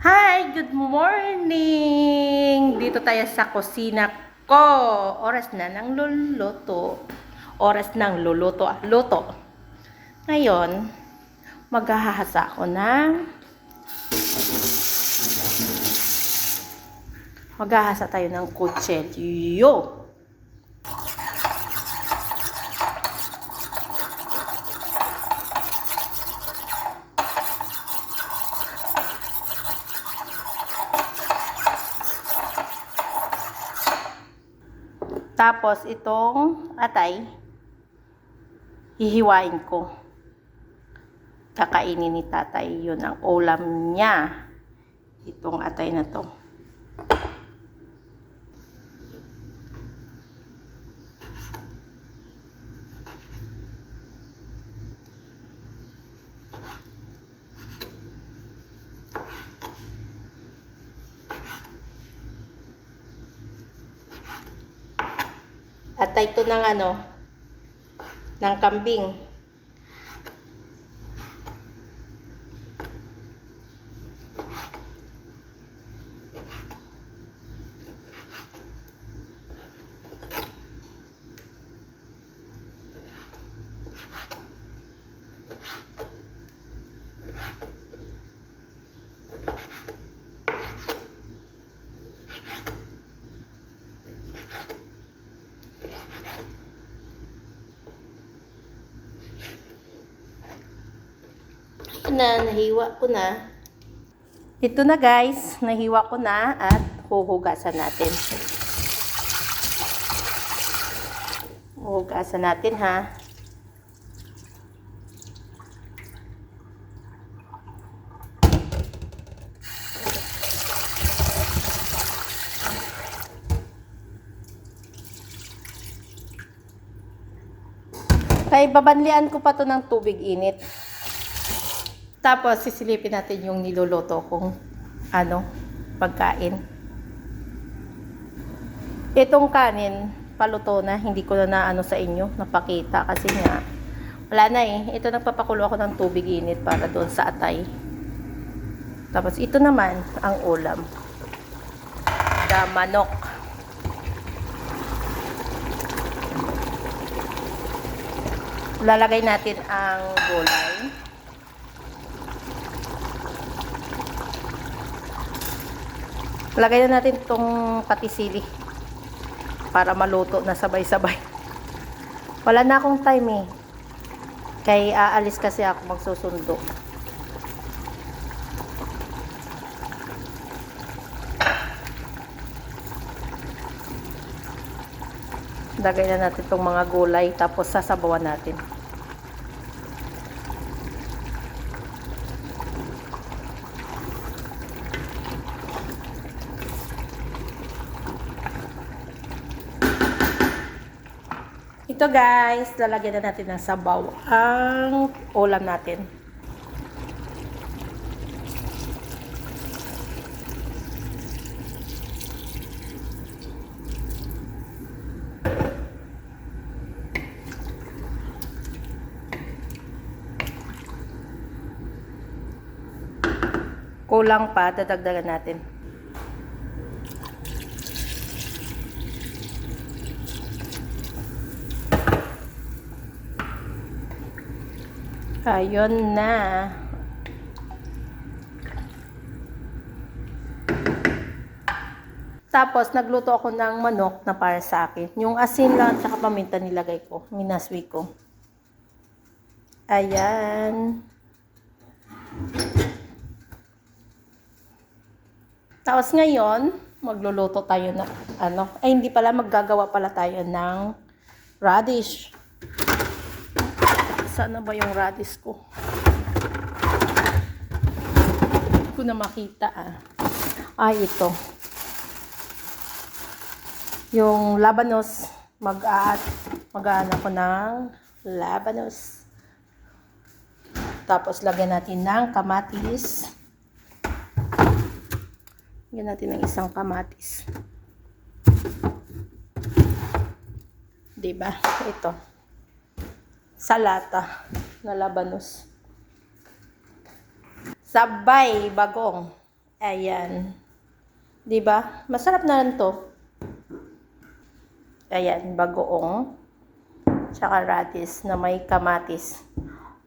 Hi! Good morning! Dito tayo sa kusina ko. Oras na ng luluto. Oras ng luluto. Luto. Ngayon, maghahasa ako ng maghahasa tayo ng kutsilyo. Tapos, itong atay, hihiwain ko. Kakainin ni tatay. Yun ang ulam niya. Itong atay na to. Atay to ng kambing. Nahiwa ko na. Ito na guys, nahiwa ko na at huhugasan natin. Huhugasan natin ha. Kaya babanlian ko pa to ng tubig init. Tapos, sisilipin natin yung niluluto kong pagkain. Itong kanin, paluto na. Hindi ko na sa inyo, napakita. Kasi nga, wala na eh. Ito, nagpapakulo ako ng tubig init para doon sa atay. Tapos, ito naman, ang ulam. Manok. Lalagay natin ang gulay. Lagay na natin itong patisili para maluto na sabay-sabay. Wala na akong time eh. Kaya aalis kasi ako, magsusundo. Lagay na natin itong mga gulay tapos sasabawan natin. Ito guys, lalagyan na natin ng sabaw ang ulam natin. Kulang pa, dadagdagan natin. Ayun na. Tapos, nagluto ako ng manok na para sa akin. Yung asin lang at paminta nilagay ko. Minaswi ko. Ayan. Tapos ngayon, magluluto tayo ng hindi pala, maggagawa pala tayo ng radish. Sana ba yung radish ko? Hindi ko na makita Ay, ito. Yung labanos. Mag-aan ako ng labanos. Tapos, lagyan natin ng kamatis. Lagyan natin ng isang kamatis. Diba? Ito. Salata na labanos. Sabay bagong. Ayan. 'Di ba? Masarap na rin 'to. Ayan, bagoong. Tsaka radish na may kamatis.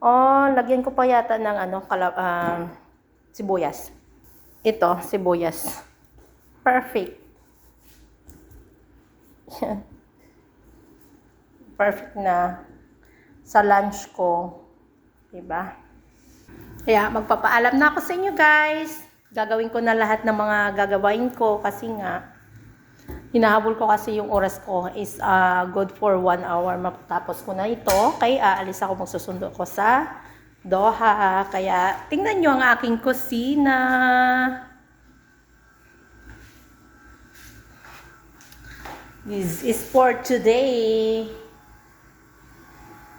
Oh, lagyan ko pa yata ng sibuyas. Ito, sibuyas. Perfect. Yan. Perfect na sa lunch ko. Diba? Kaya magpapaalam na ako sa inyo guys. Gagawin ko na lahat ng mga gagawin ko kasi nga hinahabol ko kasi yung oras ko is good for 1 hour. Matapos ko na ito. Kaya aalis ako, magsusundo ko sa Doha. Kaya tingnan nyo ang aking kusina. This is for today.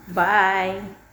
Bye.